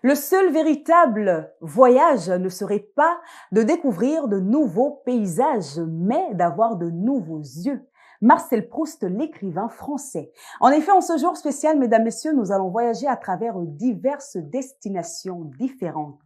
Le seul véritable voyage ne serait pas de découvrir de nouveaux paysages, mais d'avoir de nouveaux yeux. Marcel Proust, l'écrivain français. En effet, en ce jour spécial, mesdames, messieurs, nous allons voyager à travers diverses destinations différentes.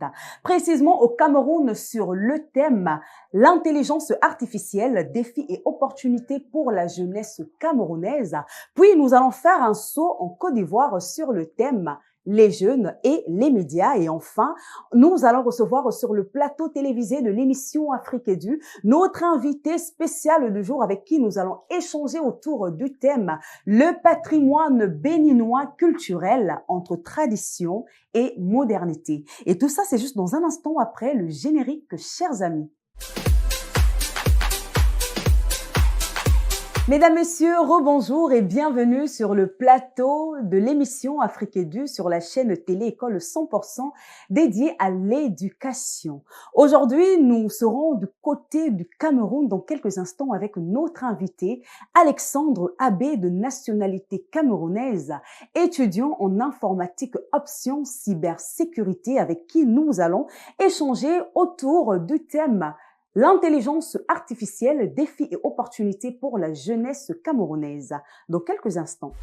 Précisément au Cameroun sur le thème l'intelligence artificielle, défis et opportunités pour la jeunesse camerounaise. Puis nous allons faire un saut en Côte d'Ivoire sur le thème les jeunes et les médias. Et enfin, nous allons recevoir sur le plateau télévisé de l'émission Afrique Edu notre invité spécial du jour avec qui nous allons échanger autour du thème le patrimoine béninois culturel entre tradition et modernité. Et tout ça, c'est juste dans un instant après le générique, chers amis. Mesdames, Messieurs, rebonjour et bienvenue sur le plateau de l'émission Afrique Edu sur la chaîne télé École 100% dédiée à l'éducation. Aujourd'hui, nous serons du côté du Cameroun dans quelques instants avec notre invité Alexandre Abbé de nationalité camerounaise, étudiant en informatique option cybersécurité avec qui nous allons échanger autour du thème l'intelligence artificielle, défis et opportunités pour la jeunesse camerounaise. Dans quelques instants.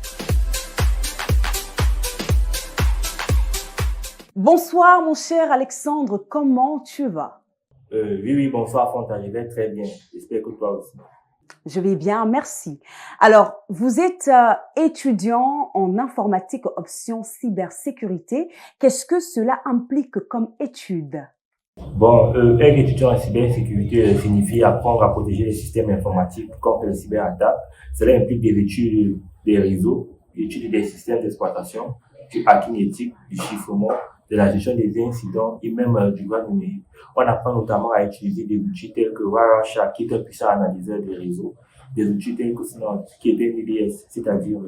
Bonsoir mon cher Alexandre, comment tu vas? Oui, bonsoir Fontaine, je vais très bien. J'espère que toi aussi. Je vais bien, merci. Alors, vous êtes étudiant en informatique option cybersécurité. Qu'est-ce que cela implique comme étude? Bon, être étudiant en cybersécurité signifie apprendre à protéger les systèmes informatiques contre les cyberattaques. Cela implique des études des réseaux, des études des systèmes d'exploitation, du hacking éthique, du chiffrement, de la gestion des incidents et même du droit numérique. On apprend notamment à utiliser des outils tels que Wireshark, qui est un puissant analyseur des réseaux, des outils tels que Synod, qui est un IDS, c'est-à-dire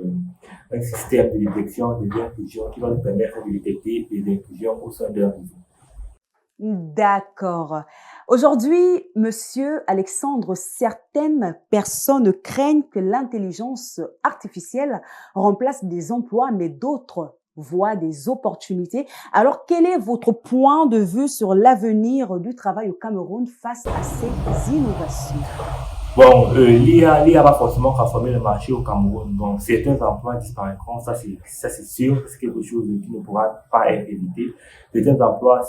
un système de détection des intrusions qui va nous permettre de détecter des intrusions au sein d'un réseau. D'accord. Aujourd'hui, monsieur Alexandre, certaines personnes craignent que l'intelligence artificielle remplace des emplois, mais d'autres voient des opportunités. Alors, quel est votre point de vue sur l'avenir du travail au Cameroun face à ces innovations? Bon, l'IA va forcément transformer le marché au Cameroun. Donc, certains emplois disparaîtront, ça c'est sûr, c'est quelque chose qui ne pourra pas être évité. Certains emplois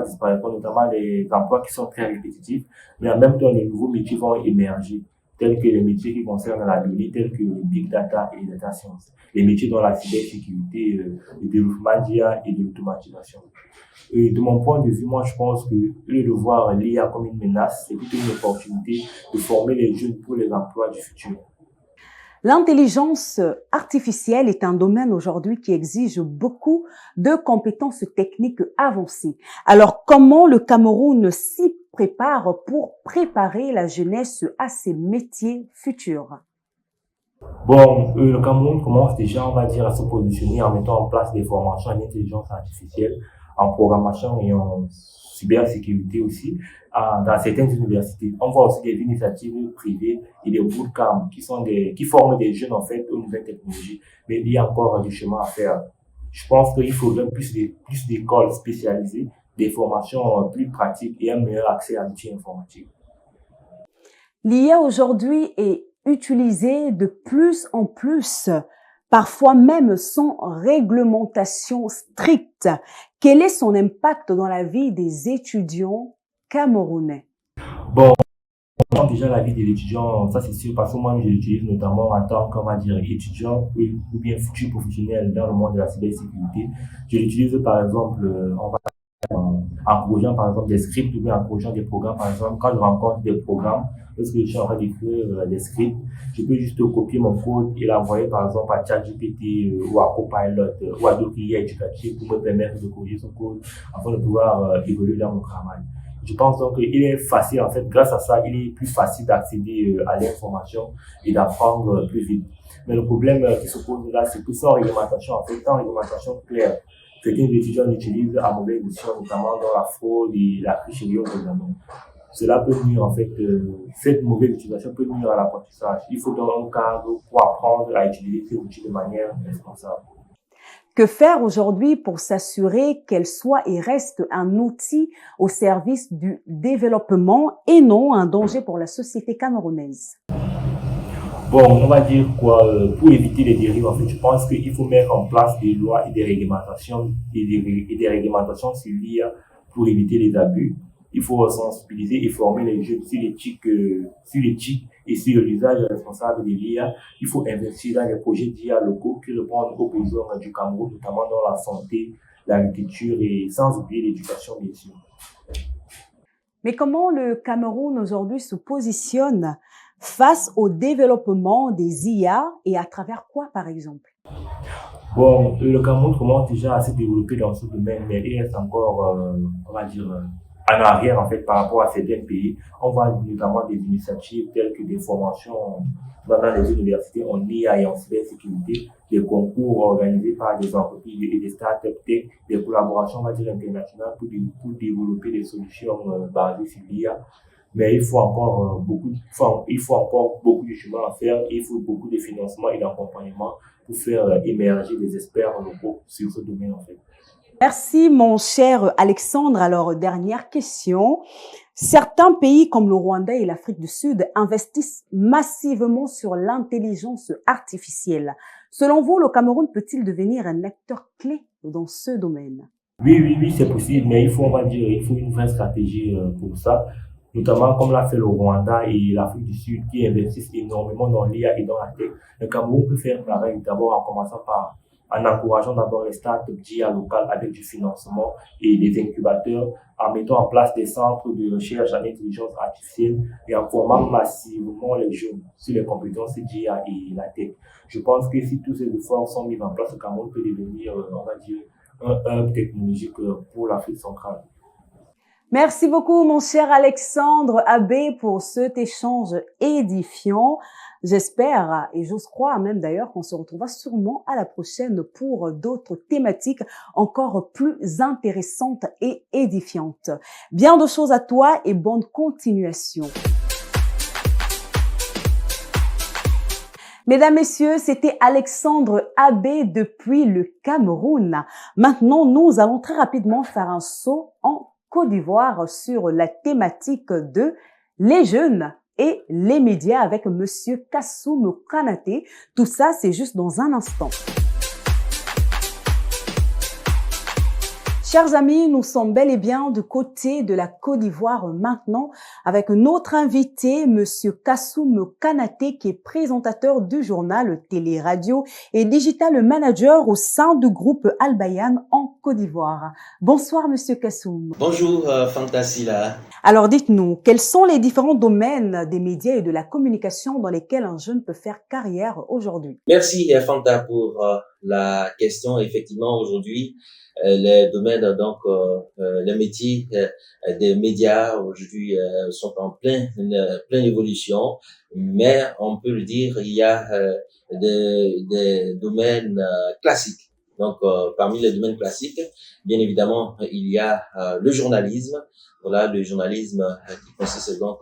disparaîtront, notamment les emplois qui sont très répétitifs, mais en même temps, les nouveaux métiers vont émerger, tels que les métiers qui concernent la donnée, tels que le big data et les data science. Les métiers dans la cybersécurité, le développement d'IA et de l'automatisation. De mon point de vue, moi, je pense que lieu de voir l'IA comme une menace, c'est plutôt une opportunité de former les jeunes pour les emplois du futur. L'intelligence artificielle est un domaine aujourd'hui qui exige beaucoup de compétences techniques avancées. Alors, comment le Cameroun s'y prépare pour préparer la jeunesse à ces métiers futurs? Bon, le Cameroun commence déjà, on va dire, à se positionner en mettant en place des formations en intelligence artificielle, en programmation et en cybersécurité aussi, dans certaines universités. On voit aussi des initiatives privées et des bootcamps qui forment des jeunes, en fait, aux nouvelles technologies. Mais il y a encore du chemin à faire. Je pense qu'il faudrait plus d'écoles spécialisées, des formations plus pratiques et un meilleur accès à l'outil informatique. L'IA aujourd'hui est utilisée de plus en plus, parfois même sans réglementation stricte. Quel est son impact dans la vie des étudiants camerounais? Bon, déjà la vie de l'étudiant, ça c'est sûr, parce que moi je l'utilise notamment en tant qu'étudiant ou bien futur professionnel dans le monde de la cybersécurité. Je l'utilise par exemple en corrigeant par exemple des scripts ou bien en corrigeant des programmes. Par exemple, quand je rencontre des programmes, lorsque je suis en train d'écrire des scripts, je peux juste copier mon code et l'envoyer par exemple à ChatGPT ou à Copilot ou à d'autres IA éducatifs pour me permettre de corriger son code afin de pouvoir évoluer dans mon travail. Je pense donc qu'il est facile, en fait, grâce à ça, il est plus facile d'accéder à l'information et d'apprendre plus vite. Mais le problème qui se pose là, c'est que sans réglementation, en fait, sans réglementation claire, certains étudiants l'utilisent à mauvaise escient, notamment dans la fraude et la tricherie aux examens. Cela peut nuire, en fait, cette mauvaise utilisation peut nuire à l'apprentissage. Il faut donc un cadre pour apprendre à utiliser ces outils de manière responsable. Que faire aujourd'hui pour s'assurer qu'elle soit et reste un outil au service du développement et non un danger pour la société camerounaise? Bon, on va dire quoi, pour éviter les dérives, en fait, je pense qu'il faut mettre en place des lois et des réglementations et des réglementations sur l'IA pour éviter les abus. Il faut sensibiliser et former les jeunes sur l'éthique et sur l'usage responsable de l'IA. Il faut investir dans les projets d'IA locaux qui répondent aux besoins du Cameroun, notamment dans la santé, l'agriculture et sans oublier l'éducation, bien sûr. Mais comment le Cameroun aujourd'hui se positionne face au développement des IA et à travers quoi, par exemple? Bon, le Cameroun commence déjà à se développer dans ce domaine, mais il reste encore, on va dire, en arrière, en fait, par rapport à certains pays. On voit notamment des initiatives telles que des formations dans les universités en IA et en cybersécurité, des concours organisés par des entreprises et des startups tech, des collaborations, on va dire, internationales pour développer des solutions basées sur l'IA. Mais il faut encore beaucoup de chemin à faire et il faut beaucoup de financement et d'accompagnement pour faire émerger des experts locaux sur ce domaine, en fait. Merci, mon cher Alexandre. Alors, dernière question. Certains pays comme le Rwanda et l'Afrique du Sud investissent massivement sur l'intelligence artificielle. Selon vous, le Cameroun peut-il devenir un acteur clé dans ce domaine? Oui, c'est possible, mais on va dire, il faut une vraie stratégie pour ça, notamment comme l'a fait le Rwanda et l'Afrique du Sud qui investissent énormément dans l'IA et dans la tech. Le Cameroun peut faire pareil, d'abord en commençant en encourageant d'abord les startups d'IA locales avec du financement et des incubateurs, en mettant en place des centres de recherche en intelligence artificielle et en formant massivement les jeunes sur les compétences d'IA et la tech. Je pense que si tous ces efforts sont mis en place, le Cameroun peut devenir, on va dire, un hub technologique pour l'Afrique centrale. Merci beaucoup, mon cher Alexandre Abbé, pour cet échange édifiant. J'espère et j'ose croire même d'ailleurs qu'on se retrouvera sûrement à la prochaine pour d'autres thématiques encore plus intéressantes et édifiantes. Bien de choses à toi et bonne continuation. Mesdames, Messieurs, c'était Alexandre Abbé depuis le Cameroun. Maintenant, nous allons très rapidement faire un saut en Côte d'Ivoire sur la thématique de les jeunes et les médias avec Monsieur Kassoum Kanaté. Tout ça, c'est juste dans un instant. Chers amis, nous sommes bel et bien du côté de la Côte d'Ivoire maintenant avec notre invité, Monsieur Kassoum Kanaté, qui est présentateur du journal Télé Radio et Digital Manager au sein du groupe Al Bayan en Côte d'Ivoire. Bonsoir, Monsieur Kassoum. Bonjour, Fantasila. Alors, dites-nous, quels sont les différents domaines des médias et de la communication dans lesquels un jeune peut faire carrière aujourd'hui? Merci, Fanta, pour la question. Effectivement, aujourd'hui, les domaines, donc, les métiers des médias aujourd'hui sont en pleine évolution, mais on peut le dire, il y a des domaines classiques. Donc, parmi les domaines classiques, bien évidemment, il y a le journalisme. Voilà, le journalisme qui consiste donc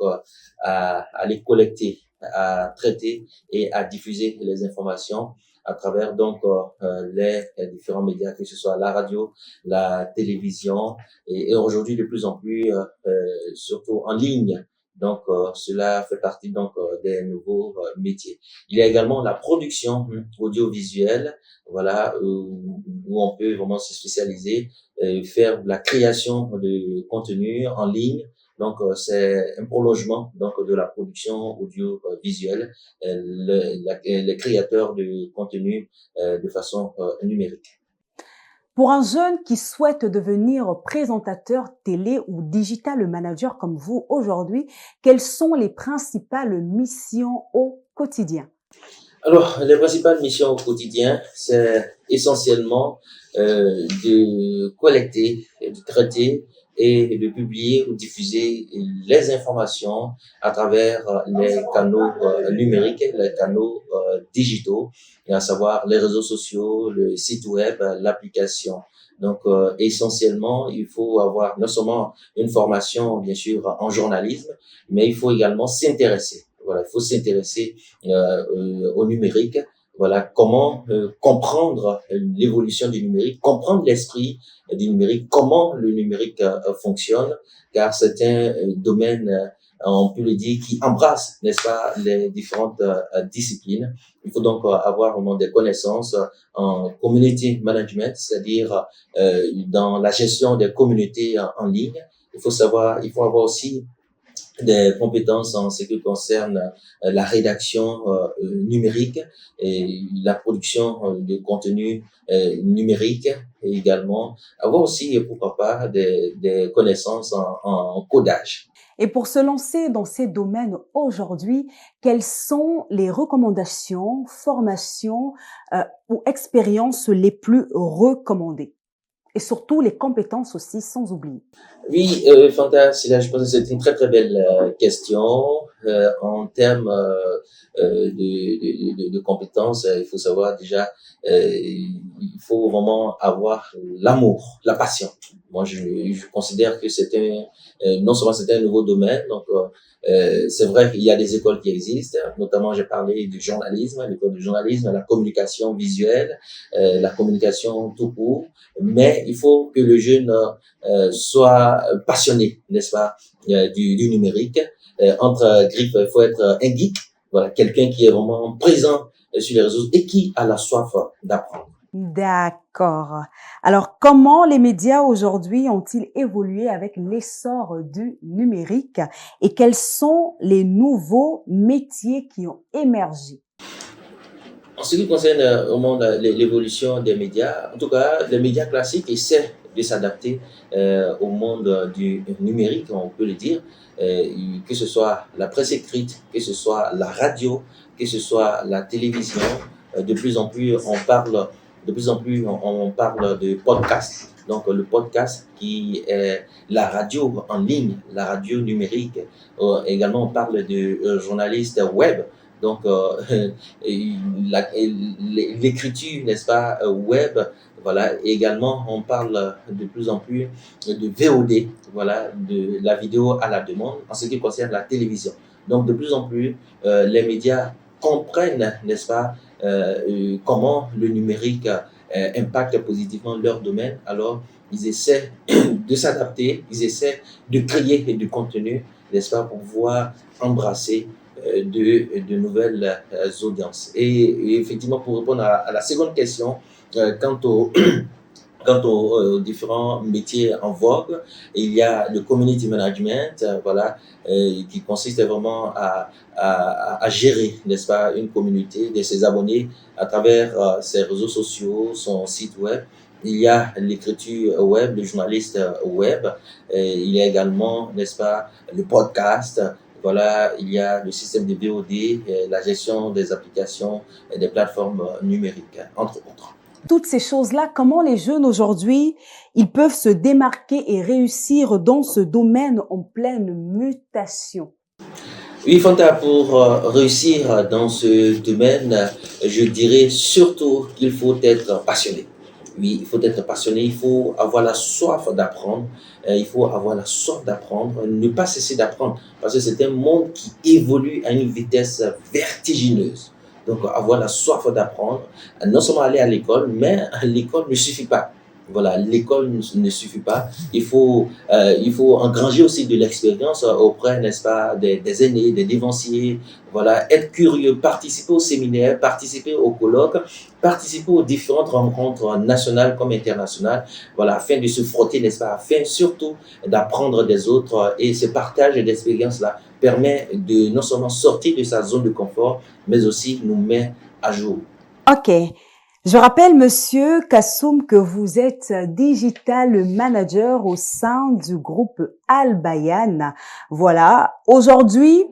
à aller collecter, à traiter et à diffuser les informations à travers donc les différents médias, que ce soit la radio, la télévision et aujourd'hui de plus en plus surtout en ligne. Donc cela fait partie donc des nouveaux métiers. Il y a également la production audiovisuelle, voilà, où on peut vraiment se spécialiser, faire de la création de contenu en ligne. Donc c'est un prolongement donc de la production audiovisuelle, les créateurs de contenu de façon numérique. Pour un jeune qui souhaite devenir présentateur télé ou digital manager comme vous aujourd'hui, quelles sont les principales missions au quotidien? Alors, les principales missions au quotidien, c'est essentiellement de collecter, de traiter et de publier ou diffuser les informations à travers les canaux numériques, les canaux digitaux, et à savoir les réseaux sociaux, le site web, l'application. Donc, essentiellement, il faut avoir non seulement une formation, bien sûr, en journalisme, mais il faut également s'intéresser. Voilà, il faut s'intéresser au numérique, Voilà, comment comprendre l'évolution du numérique, comprendre l'esprit du numérique, comment le numérique fonctionne, car c'est un domaine, on peut le dire, qui embrasse, n'est-ce pas, les différentes disciplines. Il faut donc avoir vraiment des connaissances en community management, c'est-à-dire dans la gestion des communautés en ligne. Il faut avoir aussi des compétences en ce qui concerne la rédaction numérique et la production de contenu numérique, et également avoir aussi, pourquoi pas, des connaissances en codage. Et pour se lancer dans ces domaines aujourd'hui, quelles sont les recommandations, formations ou expériences les plus recommandées? Et surtout les compétences aussi, sans oublier. Oui, Fanta, je pense que c'est une très très belle question. En termes de compétences, il faut savoir déjà, il faut vraiment avoir l'amour, la passion. Moi, je considère que non seulement c'est un nouveau domaine, donc c'est vrai qu'il y a des écoles qui existent, notamment j'ai parlé du journalisme, l'école du journalisme, la communication visuelle, la communication tout court, mais il faut que le jeune soit passionné, n'est-ce pas, du numérique. Entre griffes, il faut être un geek, voilà, quelqu'un qui est vraiment présent sur les réseaux et qui a la soif d'apprendre. D'accord. Alors, comment les médias aujourd'hui ont-ils évolué avec l'essor du numérique et quels sont les nouveaux métiers qui ont émergé? En ce qui concerne au monde l'évolution des médias, en tout cas, les médias classiques essaient de s'adapter au monde du numérique, on peut le dire, que ce soit la presse écrite, que ce soit la radio, que ce soit la télévision. De plus en plus, on parle de podcast. Donc, le podcast qui est la radio en ligne, la radio numérique. Également, on parle de journalistes web. Donc, l'écriture, n'est-ce pas, web, voilà. Et également, on parle de plus en plus de VOD, voilà, de la vidéo à la demande, en ce qui concerne la télévision. Donc, de plus en plus, les médias comprennent, n'est-ce pas, comment le numérique impacte positivement leur domaine. Alors, ils essaient de s'adapter, ils essaient de créer du contenu, n'est-ce pas, pour pouvoir embrasser de nouvelles audiences. Et effectivement, pour répondre à la seconde question, quant aux différents métiers en vogue, il y a le community management, voilà, qui consiste vraiment à gérer, n'est-ce pas, une communauté de ses abonnés à travers ses réseaux sociaux, son site web. Il y a l'écriture web, le journaliste web. Il y a également, n'est-ce pas, le podcast. Voilà, il y a le système de VOD, la gestion des applications et des plateformes numériques, entre autres. Toutes ces choses-là, comment les jeunes aujourd'hui, ils peuvent se démarquer et réussir dans ce domaine en pleine mutation? Oui, Fanta, pour réussir dans ce domaine, je dirais surtout qu'il faut être passionné. Oui, il faut être passionné, il faut avoir la soif d'apprendre, il faut avoir la soif d'apprendre, ne pas cesser d'apprendre, parce que c'est un monde qui évolue à une vitesse vertigineuse. Donc, avoir la soif d'apprendre, non seulement aller à l'école, mais l'école ne suffit pas. Voilà, l'école ne suffit pas. Il faut engranger aussi de l'expérience auprès, n'est-ce pas, des aînés, des dévanciers. Voilà, être curieux, participer aux séminaires, participer aux colloques, participer aux différentes rencontres nationales comme internationales. Voilà, afin de se frotter, n'est-ce pas, afin surtout d'apprendre des autres. Et ce partage d'expérience-là permet de non seulement sortir de sa zone de confort, mais aussi nous met à jour. OK. Je rappelle, Monsieur Kassoum, que vous êtes digital manager au sein du groupe Al Bayan. Voilà. Aujourd'hui,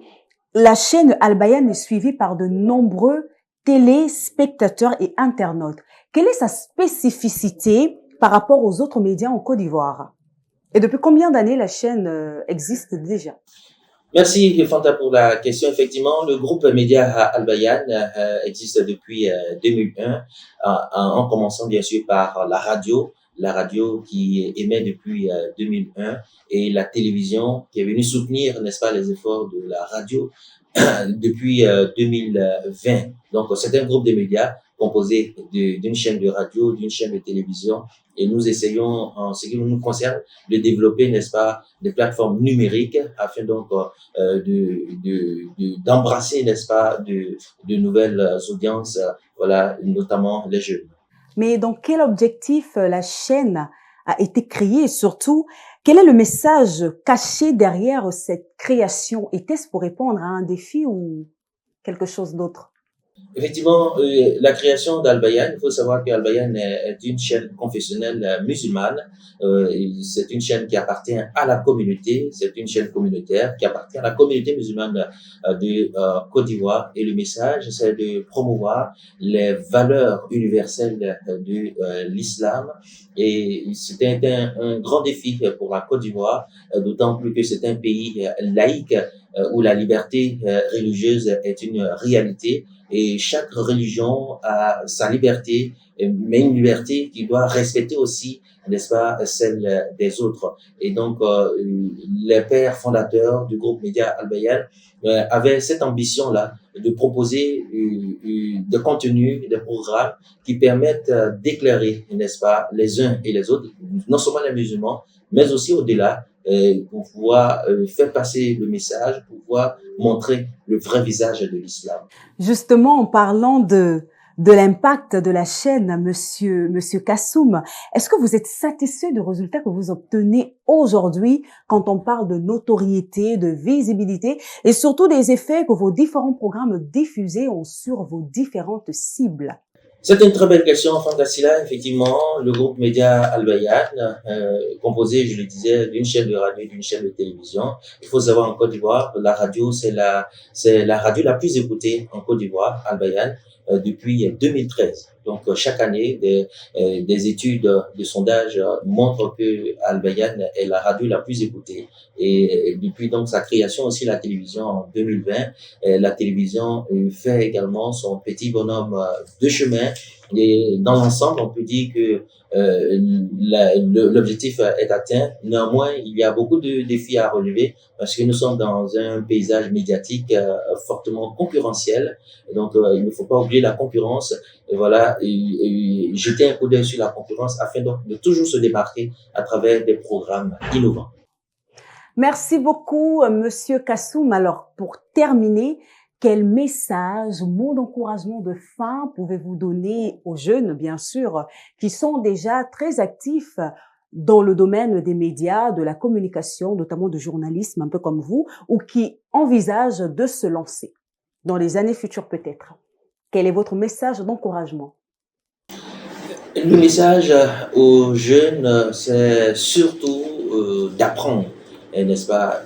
la chaîne Al Bayan est suivie par de nombreux téléspectateurs et internautes. Quelle est sa spécificité par rapport aux autres médias en Côte d'Ivoire? Et depuis combien d'années la chaîne existe déjà? Merci Fanta pour la question. Effectivement, le groupe média Al Bayan existe depuis 2001, en commençant bien sûr par la radio qui émet depuis 2001 et la télévision qui est venue soutenir, n'est-ce pas, les efforts de la radio depuis 2020. Donc, c'est un groupe de médias composé d'une chaîne de radio, d'une chaîne de télévision, et nous essayons, en ce qui nous concerne, de développer, n'est-ce pas, des plateformes numériques afin donc d'embrasser, n'est-ce pas, de nouvelles audiences, voilà, notamment les jeunes. Mais dans quel objectif la chaîne a été créée et surtout, quel est le message caché derrière cette création? Était-ce pour répondre à un défi ou quelque chose d'autre? Effectivement, la création d'Al-Bayan, il faut savoir qu'Al-Bayan est une chaîne confessionnelle musulmane. C'est une chaîne qui appartient à la communauté, c'est une chaîne communautaire qui appartient à la communauté musulmane de Côte d'Ivoire. Et le message, c'est de promouvoir les valeurs universelles de l'islam. Et c'était un grand défi pour la Côte d'Ivoire, d'autant plus que c'est un pays laïque où la liberté religieuse est une réalité. Et chaque religion a sa liberté, mais une liberté qui doit respecter aussi, n'est-ce pas, celle des autres. Et donc, les pères fondateurs du groupe Média Al-Bayan avaient cette ambition-là de proposer des contenus, des programmes qui permettent d'éclairer, n'est-ce pas, les uns et les autres, non seulement les musulmans, mais aussi au-delà, pour pouvoir faire passer le message, pour pouvoir montrer le vrai visage de l'islam. Justement, en parlant de l'impact de la chaîne, Monsieur Kassoum, est-ce que vous êtes satisfait du résultat que vous obtenez aujourd'hui quand on parle de notoriété, de visibilité et surtout des effets que vos différents programmes diffusés ont sur vos différentes cibles? C'est une très belle question, Fantasila. Effectivement, le groupe Média Al-Bayan, composé, je le disais, d'une chaîne de radio et d'une chaîne de télévision. Il faut savoir, en Côte d'Ivoire, la radio, c'est la radio la plus écoutée en Côte d'Ivoire, Al-Bayan, depuis 2013. Donc, chaque année, des études de sondage montrent que Al-Bayan est la radio la plus écoutée. Et depuis donc sa création aussi, la télévision en 2020, la télévision fait également son petit bonhomme de chemin. Et dans l'ensemble, on peut dire que l'objectif est atteint. Néanmoins, il y a beaucoup de défis à relever parce que nous sommes dans un paysage médiatique fortement concurrentiel. Donc, il ne faut pas oublier la concurrence. Et voilà, et jeter un coup d'œil sur la concurrence afin donc de toujours se démarquer à travers des programmes innovants. Merci beaucoup, Monsieur Kassoum. Alors, pour terminer, quel message, mot d'encouragement de fin pouvez-vous donner aux jeunes, bien sûr, qui sont déjà très actifs dans le domaine des médias, de la communication, notamment du journalisme, un peu comme vous, ou qui envisagent de se lancer dans les années futures peut-être? Quel est votre message d'encouragement? Le message aux jeunes, c'est surtout d'apprendre, n'est-ce pas,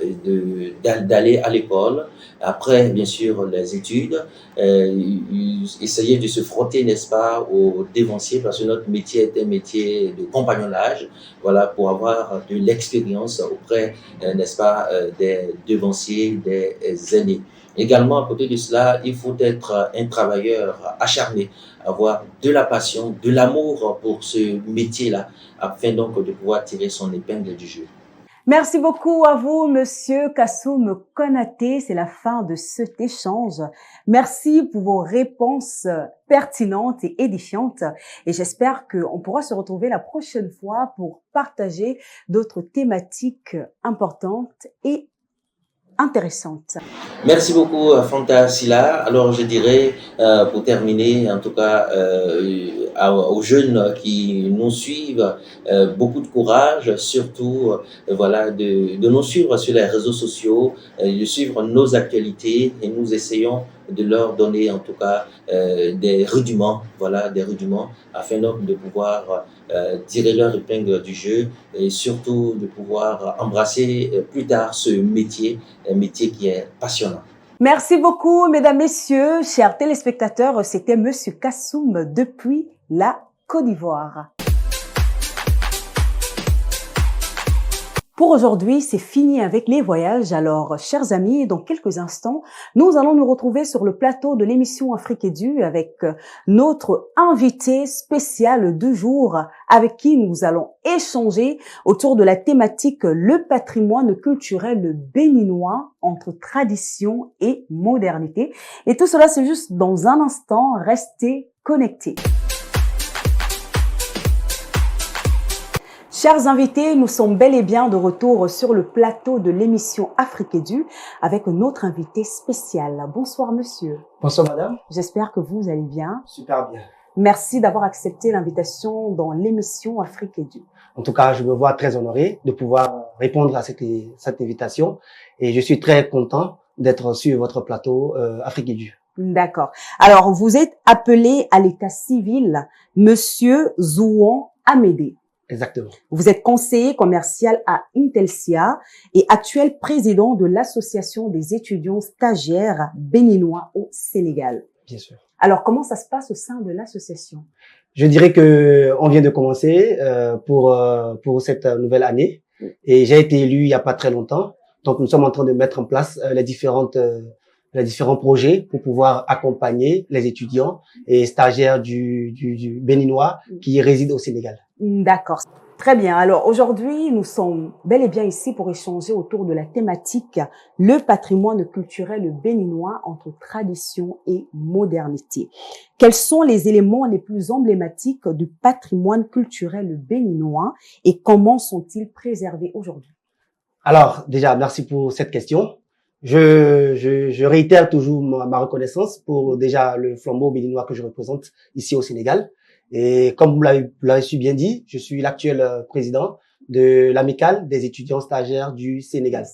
d'aller à l'école. Après, bien sûr, les études, essayer de se frotter, n'est-ce pas, aux dévanciers, parce que notre métier est un métier de compagnonnage, voilà, pour avoir de l'expérience auprès, n'est-ce pas, des devanciers, des aînés. Également, à côté de cela, il faut être un travailleur acharné, avoir de la passion, de l'amour pour ce métier-là, afin donc de pouvoir tirer son épingle du jeu. Merci beaucoup à vous, Monsieur Kassoum Konaté. C'est la fin de cet échange. Merci pour vos réponses pertinentes et édifiantes. Et j'espère qu'on pourra se retrouver la prochaine fois pour partager d'autres thématiques importantes et intéressantes. Merci beaucoup, Fanta Silla. Alors, je dirais, pour terminer, en tout cas, aux jeunes qui nous suivent, beaucoup de courage, surtout, voilà, de nous suivre sur les réseaux sociaux, de suivre nos actualités, et nous essayons de leur donner, en tout cas, des rudiments, voilà, des rudiments, afin donc de pouvoir tirer leur épingle du jeu et surtout de pouvoir embrasser plus tard ce métier, un métier qui est passionnant. Merci beaucoup, mesdames, messieurs, chers téléspectateurs. C'était Monsieur Kassoum depuis la Côte d'Ivoire. Pour aujourd'hui, c'est fini avec les voyages. Alors, chers amis, dans quelques instants, nous allons nous retrouver sur le plateau de l'émission Afrique Edu avec notre invité spécial du jour avec qui nous allons échanger autour de la thématique le patrimoine culturel béninois entre tradition et modernité. Et tout cela, c'est juste dans un instant. Restez connectés. Chers invités, nous sommes bel et bien de retour sur le plateau de l'émission Afrique Edu avec notre invité spécial. Bonsoir monsieur. Bonsoir madame. J'espère que vous allez bien. Super bien. Merci d'avoir accepté l'invitation dans l'émission Afrique Edu. En tout cas, je me vois très honoré de pouvoir répondre à cette invitation et je suis très content d'être sur votre plateau Afrique Edu. D'accord. Alors, vous êtes appelé à l'état civil monsieur Zouan Amédée. Exactement. Vous êtes conseiller commercial à Intelsia et actuel président de l'association des étudiants stagiaires béninois au Sénégal. Bien sûr. Alors, comment ça se passe au sein de l'association? Je dirais que on vient de commencer pour cette nouvelle année et j'ai été élu il y a pas très longtemps. Donc, nous sommes en train de mettre en place les différents projets pour pouvoir accompagner les étudiants et stagiaires du béninois qui résident au Sénégal. D'accord. Très bien. Alors aujourd'hui, nous sommes bel et bien ici pour échanger autour de la thématique le patrimoine culturel béninois entre tradition et modernité. Quels sont les éléments les plus emblématiques du patrimoine culturel béninois et comment sont-ils préservés aujourd'hui? Alors déjà, merci pour cette question. Je réitère toujours ma reconnaissance pour déjà le flambeau béninois que je représente ici au Sénégal. Et comme vous l'avez su bien dit, je suis l'actuel président de l'amicale des étudiants stagiaires du Sénégal.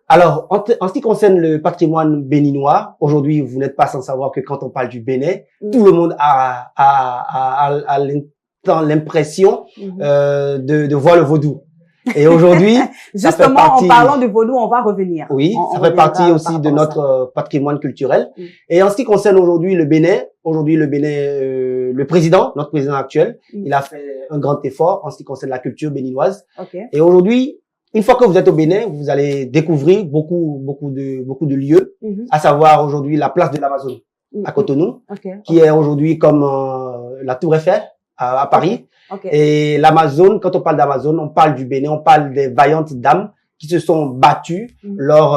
Alors, en ce qui concerne le patrimoine béninois, aujourd'hui, vous n'êtes pas sans savoir que quand on parle du Bénin, tout le monde a l'impression de voir le vaudou. Et aujourd'hui, justement, en parlant de vaudou, on va revenir. Oui, ça fait partie aussi de notre patrimoine culturel. Et en ce qui concerne aujourd'hui le Bénin, le président, notre président actuel, il a fait un grand effort en ce qui concerne la culture béninoise. Et aujourd'hui, une fois que vous êtes au Bénin, vous allez découvrir beaucoup de lieux, à savoir aujourd'hui la place de l'Amazone à Cotonou, qui est aujourd'hui comme la Tour Eiffel à Paris. Et l'Amazone, quand on parle d'Amazone, on parle du Bénin, on parle des vaillantes dames qui se sont battues lors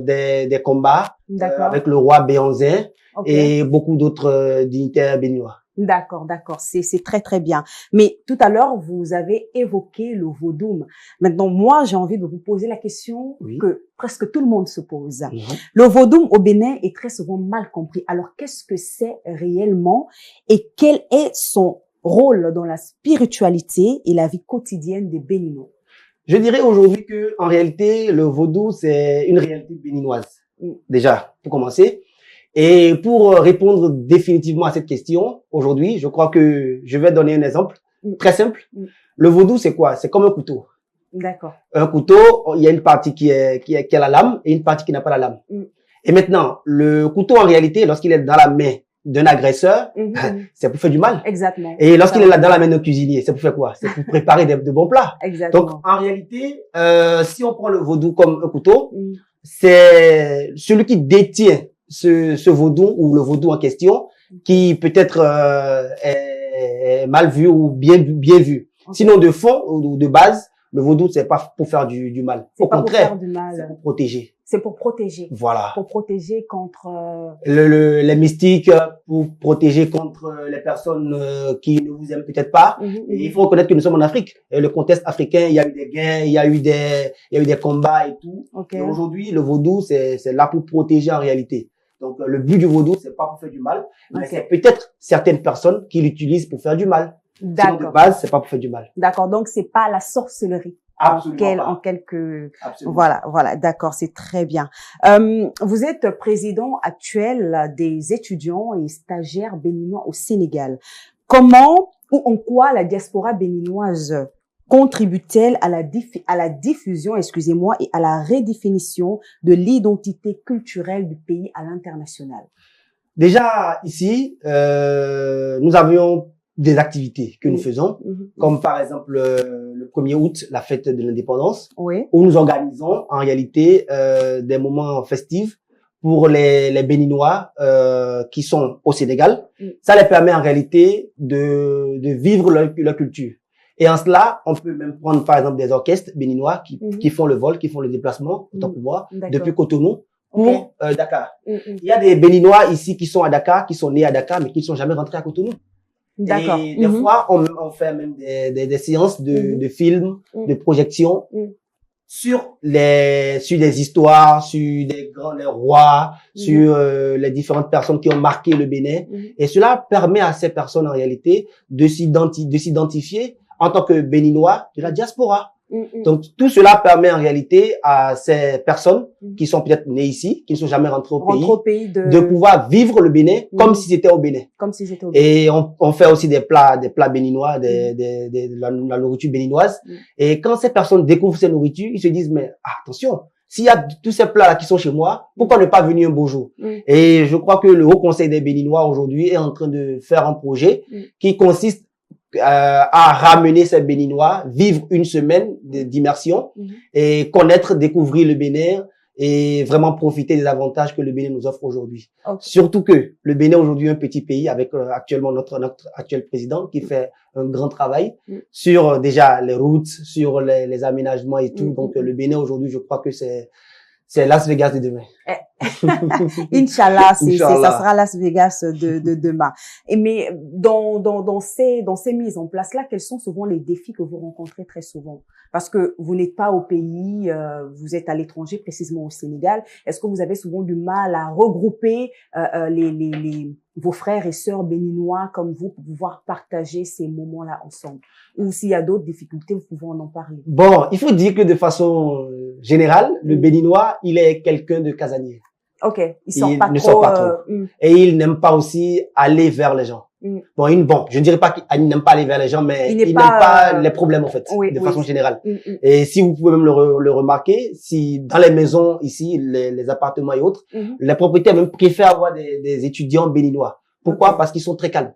des combats avec le roi Béanzin et beaucoup d'autres dignitaires béninois. D'accord. C'est très, très bien. Mais tout à l'heure, vous avez évoqué le vaudou. Maintenant, moi, j'ai envie de vous poser la question que presque tout le monde se pose. Le vaudou au Bénin est très souvent mal compris. Alors, qu'est-ce que c'est réellement et quel est son rôle dans la spiritualité et la vie quotidienne des Béninois? Je dirais aujourd'hui que, en réalité, le vaudou, c'est une réalité béninoise. Déjà, pour commencer. Et pour répondre définitivement à cette question, aujourd'hui, je crois que je vais donner un exemple très simple. Le vaudou, c'est quoi? C'est comme un couteau. D'accord. Un couteau, il y a une partie qui a la lame et une partie qui n'a pas la lame. Et maintenant, le couteau, en réalité, lorsqu'il est dans la main d'un agresseur, c'est pour faire du mal. Exactement. Et lorsqu'il est là dans la main d'un cuisinier, c'est pour faire quoi? C'est pour préparer de bons plats. Exactement. Donc, en réalité, si on prend le vaudou comme un couteau, c'est celui qui détient ce vaudou ou le vaudou en question qui peut-être est mal vu ou bien vu. Sinon, de fond ou de base, le vaudou, c'est pas pour faire du mal. Au contraire, c'est pour protéger. C'est pour protéger. Voilà. Pour protéger contre les mystiques, pour protéger contre les personnes qui ne vous aiment peut-être pas. Et il faut reconnaître que nous sommes en Afrique. Et le contexte africain, il y a eu des guerres, il y a eu des combats et tout. Et aujourd'hui, le vaudou, c'est là pour protéger en réalité. Donc, le but du vaudou, c'est pas pour faire du mal, mais c'est peut-être certaines personnes qui l'utilisent pour faire du mal. Sinon, de base, c'est pas pour faire du mal. D'accord. Donc, c'est pas la sorcellerie. Absolument en quelques, Absolument. Voilà, d'accord, c'est très bien. Vous êtes président actuel des étudiants et stagiaires béninois au Sénégal. Comment ou en quoi la diaspora béninoise contribue-t-elle à la diffusion, excusez-moi, et à la redéfinition de l'identité culturelle du pays à l'international? Déjà, ici, nous avions des activités que nous faisons, comme par exemple le 1er août, la fête de l'indépendance, Oui. où nous organisons en réalité des moments festifs pour les Béninois qui sont au Sénégal. Ça les permet en réalité de vivre leur culture. Et en cela, on peut même prendre par exemple des orchestres béninois qui font le vol, qui font le déplacement, autant pour moi, depuis Cotonou pour Dakar. Il y a des Béninois ici qui sont à Dakar, qui sont nés à Dakar, mais qui ne sont jamais rentrés à Cotonou. D'accord. Et des fois, on fait même des séances de films, de projections sur des histoires, sur des grands, les rois, sur les différentes personnes qui ont marqué le Bénin. Et cela permet à ces personnes en réalité de s'identifier en tant que Béninois de la diaspora. Donc, tout cela permet en réalité à ces personnes qui sont peut-être nées ici, qui ne sont jamais rentrées au pays de pouvoir vivre le Bénin comme si c'était au Bénin. Comme si c'était au Bénin. Et on fait aussi des plats béninois, la nourriture béninoise. Et quand ces personnes découvrent ces nourritures, ils se disent, mais attention, s'il y a tous ces plats-là qui sont chez moi, pourquoi ne pas venir un beau jour? Et je crois que le Haut Conseil des Béninois aujourd'hui est en train de faire un projet qui consiste à ramener ces Béninois, vivre une semaine d'immersion et découvrir le Bénin et vraiment profiter des avantages que le Bénin nous offre aujourd'hui. Surtout que le Bénin aujourd'hui est un petit pays avec actuellement notre actuel président qui fait un grand travail sur déjà les routes, sur les aménagements et tout. Donc le Bénin aujourd'hui, je crois que c'est Las Vegas de demain. Inch'Allah, ça sera Las Vegas de demain. Mais dans ces mises en place là, quels sont souvent les défis que vous rencontrez très souvent? Parce que vous n'êtes pas au pays, vous êtes à l'étranger, précisément au Sénégal. Est-ce que vous avez souvent du mal à regrouper vos frères et sœurs béninois comme vous pour pouvoir partager ces moments-là ensemble? Ou s'il y a d'autres difficultés, vous pouvez en parler. Bon, il faut dire que de façon générale, le Béninois, il est quelqu'un de casanier. Ok, il ne sort pas trop. Et il n'aime pas aussi aller vers les gens. Bon, je ne dirais pas qu'il n'aime pas aller vers les gens, mais il n'aime pas les problèmes en fait, de façon générale. Et si vous pouvez même le remarquer, si dans les maisons ici, les appartements et autres, les propriétaires même préfèrent avoir des étudiants béninois. Pourquoi? Parce qu'ils sont très calmes.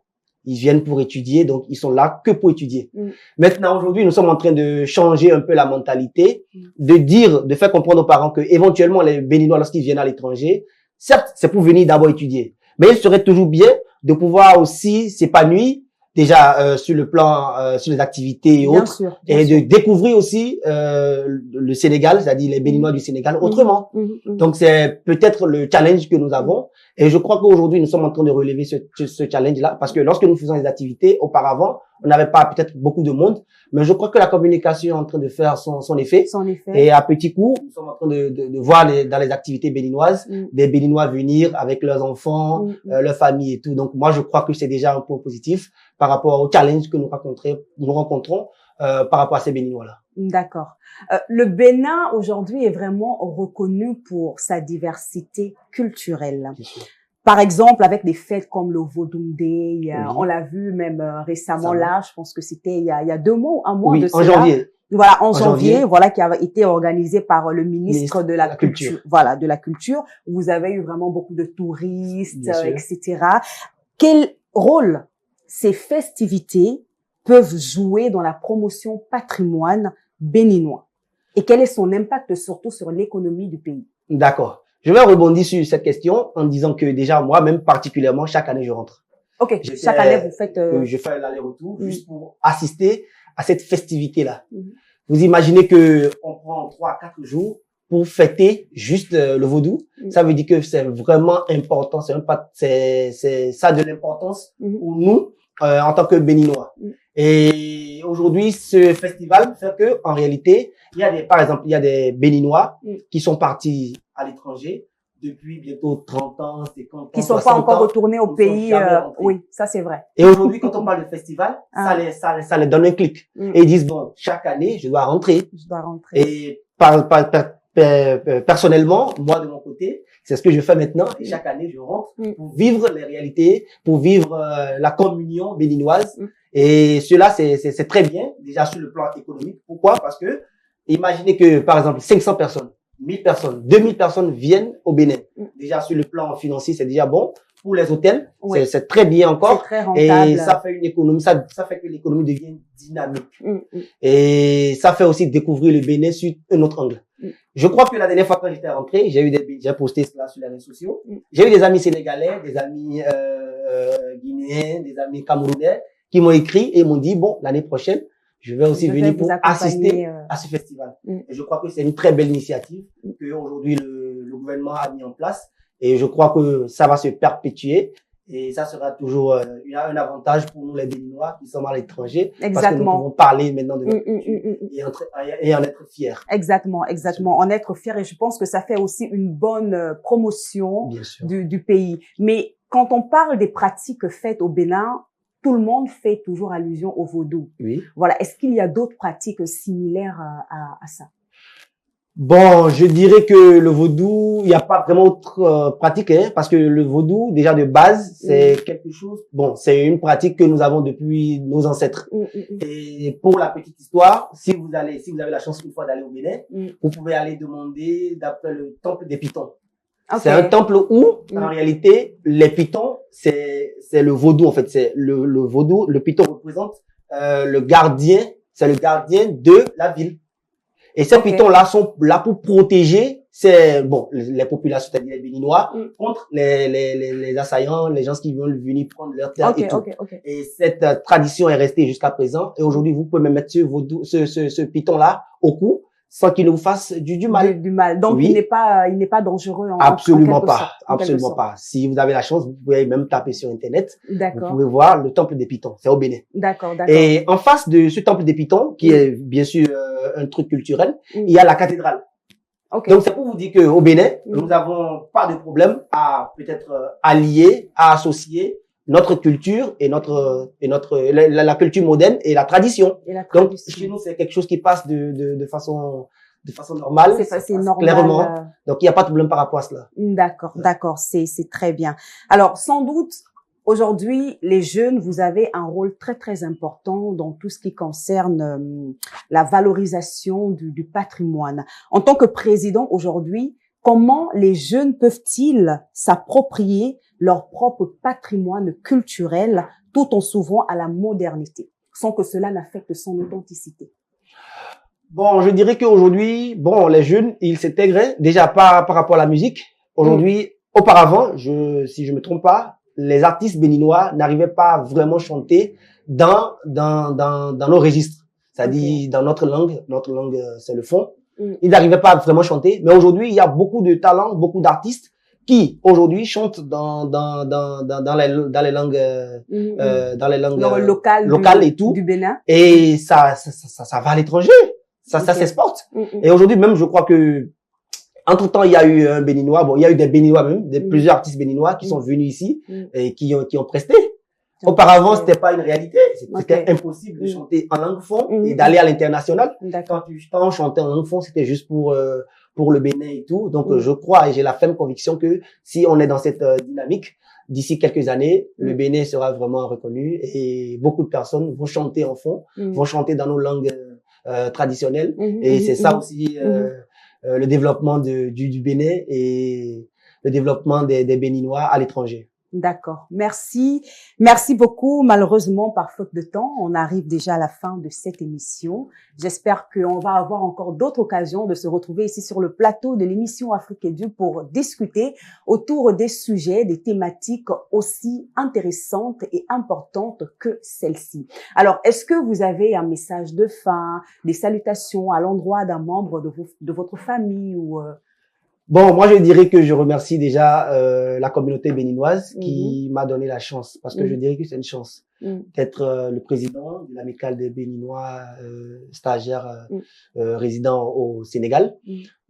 Ils viennent pour étudier, donc ils sont là que pour étudier. Maintenant, aujourd'hui, nous sommes en train de changer un peu la mentalité, de faire comprendre aux parents que éventuellement les Béninois, lorsqu'ils viennent à l'étranger, certes, c'est pour venir d'abord étudier, mais il serait toujours bien de pouvoir aussi s'épanouir déjà sur le plan sur les activités et autres, et de découvrir aussi le Sénégal, c'est-à-dire les Béninois du Sénégal autrement. Donc c'est peut-être le challenge que nous avons, et je crois qu'aujourd'hui nous sommes en train de relever ce challenge-là, parce que lorsque nous faisons les activités auparavant, on n'avait pas peut-être beaucoup de monde, mais je crois que la communication est en train de faire son effet. Et à petits coups, nous sommes en train de voir dans les activités béninoises, des Béninois venir avec leurs enfants, leurs familles et tout. Donc moi, je crois que c'est déjà un point positif par rapport au challenge que nous rencontrons par rapport à ces Béninois-là. D'accord. Le Bénin aujourd'hui est vraiment reconnu pour sa diversité culturelle. Par exemple, avec des fêtes comme le Vodun Day, on l'a vu même récemment là, je pense que c'était il y a 2 mois, un mois de cela. En janvier. Voilà, en janvier, voilà, qui a été organisé par le ministre de la Culture. Voilà, de la Culture. Vous avez eu vraiment beaucoup de touristes, etc. Quel rôle ces festivités peuvent jouer dans la promotion patrimoine béninois? Et quel est son impact surtout sur l'économie du pays? D'accord. Je vais rebondir sur cette question en disant que déjà, moi-même particulièrement, chaque année, je rentre. Ok, chaque année, vous faites... Je fais l'aller-retour juste pour assister à cette festivité-là. Vous imaginez que on prend 3-4 jours pour fêter juste le vaudou. Ça veut dire que c'est vraiment important. C'est ça a de l'importance pour nous en tant que Béninois. Et aujourd'hui, ce festival fait que, en réalité, par exemple, il y a des Béninois qui sont partis à l'étranger depuis bientôt 30 ans, 50 ans, qui sont pas encore retournés au pays. Oui, ça c'est vrai. Et aujourd'hui, quand on parle de festival, ça les donne un clic. Et ils disent, bon, chaque année, je dois rentrer. Et personnellement, moi de mon côté, c'est ce que je fais maintenant. Et chaque année, je rentre pour vivre les réalités, pour vivre la communion béninoise. Et cela, c'est très bien, déjà sur le plan économique. Pourquoi? Parce que, imaginez que, par exemple, 500 personnes, 1000 personnes, 2000 personnes viennent au Bénin. Déjà sur le plan financier, c'est déjà bon. pour les hôtels. Oui. C'est très bien C'est encore. très rentable. Et ça fait une économie, ça fait que l'économie devient dynamique. Mm, Et ça fait aussi découvrir le Bénin sur un autre angle. Je crois que la dernière fois quand j'étais rentré, j'ai posté cela sur les réseaux sociaux. J'ai eu des amis sénégalais, des amis guinéens, des amis camerounais qui m'ont écrit et m'ont dit bon, l'année prochaine, je vais aussi venir pour assister à ce festival. Et je crois que c'est une très belle initiative que aujourd'hui le gouvernement a mis en place et je crois que ça va se perpétuer. Et ça sera toujours un avantage pour nous les Béninois qui sommes à l'étranger. Parce que nous pouvons parler maintenant de notre culture et en être fiers. Exactement. En être fiers. Et je pense que ça fait aussi une bonne promotion du pays. Mais quand on parle des pratiques faites au Bénin, tout le monde fait toujours allusion au vaudou. Oui. Voilà. Est-ce qu'il y a d'autres pratiques similaires à ça? Bon, je dirais que le vaudou, il n'y a pas vraiment autre pratique, hein, parce que le vaudou, déjà de base, c'est quelque chose, bon, c'est une pratique que nous avons depuis nos ancêtres. Et pour la petite histoire, si vous avez la chance une fois d'aller au Bénin, vous pouvez aller demander d'après le temple des Pitons. Okay. C'est un temple où, en réalité, les Pitons, c'est le vaudou, en fait, c'est le vaudou, le Piton représente, le gardien, c'est le gardien de la ville. Et ces pitons-là sont là pour protéger les populations, c'est-à-dire les Béninois, contre les assaillants, les gens qui veulent venir prendre leur terre et tout. Et cette tradition est restée jusqu'à présent. Et aujourd'hui, vous pouvez même mettre ce piton-là au cou sans qu'il ne vous fasse du mal. Du mal. Donc, il n'est pas dangereux absolument pas. Absolument pas. Si vous avez la chance, vous pouvez même taper sur Internet. Vous pouvez voir le temple des Pitons. C'est au Bénin. D'accord. Et en face de ce temple des Pitons, qui est bien sûr un truc culturel, il y a la cathédrale. Donc, c'est pour vous dire qu'au Bénin, nous n'avons pas de problème à peut-être allier, à associer notre culture et la culture moderne et la tradition. Donc, chez nous, c'est quelque chose qui passe de façon normale. C'est normal. Clairement. Donc, il n'y a pas de problème par rapport à cela. D'accord. C'est très bien. Alors, sans doute, aujourd'hui, les jeunes, vous avez un rôle très, très important dans tout ce qui concerne la valorisation du patrimoine. En tant que président aujourd'hui, comment les jeunes peuvent-ils s'approprier leur propre patrimoine culturel tout en s'ouvrant à la modernité, sans que cela n'affecte son authenticité? Bon, je dirais qu'aujourd'hui, les jeunes, ils s'intègrent déjà par rapport à la musique. Aujourd'hui, auparavant, si je me trompe pas, les artistes béninois n'arrivaient pas à vraiment chanter dans nos registres. C'est-à-dire dans notre langue, c'est le fond. Ils n'arrivaient pas à vraiment chanter. Mais aujourd'hui, il y a beaucoup de talents, beaucoup d'artistes qui aujourd'hui chantent dans les langues locales et tout. Du Bénin. Et ça va à l'étranger. Ça s'exporte. Et aujourd'hui même, je crois que entre-temps, il y a eu un Béninois, il y a eu des Béninois même, plusieurs artistes béninois qui sont venus ici et qui ont presté. Auparavant, c'était pas une réalité. C'était impossible de chanter en langue fond et d'aller à l'international. Quand on chantait en langue fond, c'était juste pour le Bénin et tout. Donc, je crois et j'ai la ferme conviction que si on est dans cette dynamique, d'ici quelques années, le Bénin sera vraiment reconnu et beaucoup de personnes vont chanter en fond, vont chanter dans nos langues traditionnelles. Et c'est ça aussi le développement du Bénin et le développement des Béninois à l'étranger. D'accord. Merci. Merci beaucoup. Malheureusement, par faute de temps, on arrive déjà à la fin de cette émission. J'espère qu'on va avoir encore d'autres occasions de se retrouver ici sur le plateau de l'émission Afrique Edu pour discuter autour des sujets, des thématiques aussi intéressantes et importantes que celle-ci. Alors, est-ce que vous avez un message de fin, des salutations à l'endroit d'un membre de votre famille ou Bon, moi, je dirais que je remercie déjà la communauté béninoise qui m'a donné la chance, parce que je dirais que c'est une chance d'être le président de l'amicale des Béninois stagiaires résidant au Sénégal.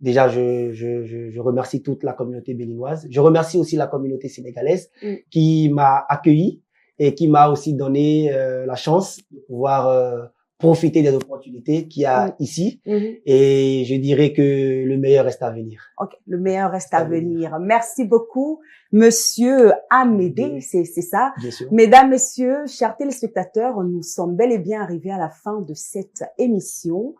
Déjà, je remercie toute la communauté béninoise. Je remercie aussi la communauté sénégalaise qui m'a accueilli et qui m'a aussi donné la chance de pouvoir profiter des opportunités qu'il y a ici. Et je dirais que le meilleur reste à venir. Ok, le meilleur reste à venir. Merci beaucoup, Monsieur Amédée, c'est ça. Bien sûr. Mesdames, Messieurs, chers téléspectateurs, nous sommes bel et bien arrivés à la fin de cette émission.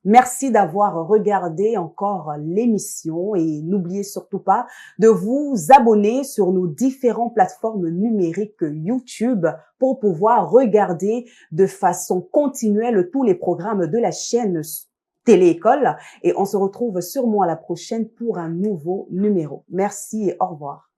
Merci d'avoir regardé encore l'émission et n'oubliez surtout pas de vous abonner sur nos différentes plateformes numériques YouTube pour pouvoir regarder de façon continuelle tous les programmes de la chaîne Télé-École. Et on se retrouve sûrement à la prochaine pour un nouveau numéro. Merci et au revoir.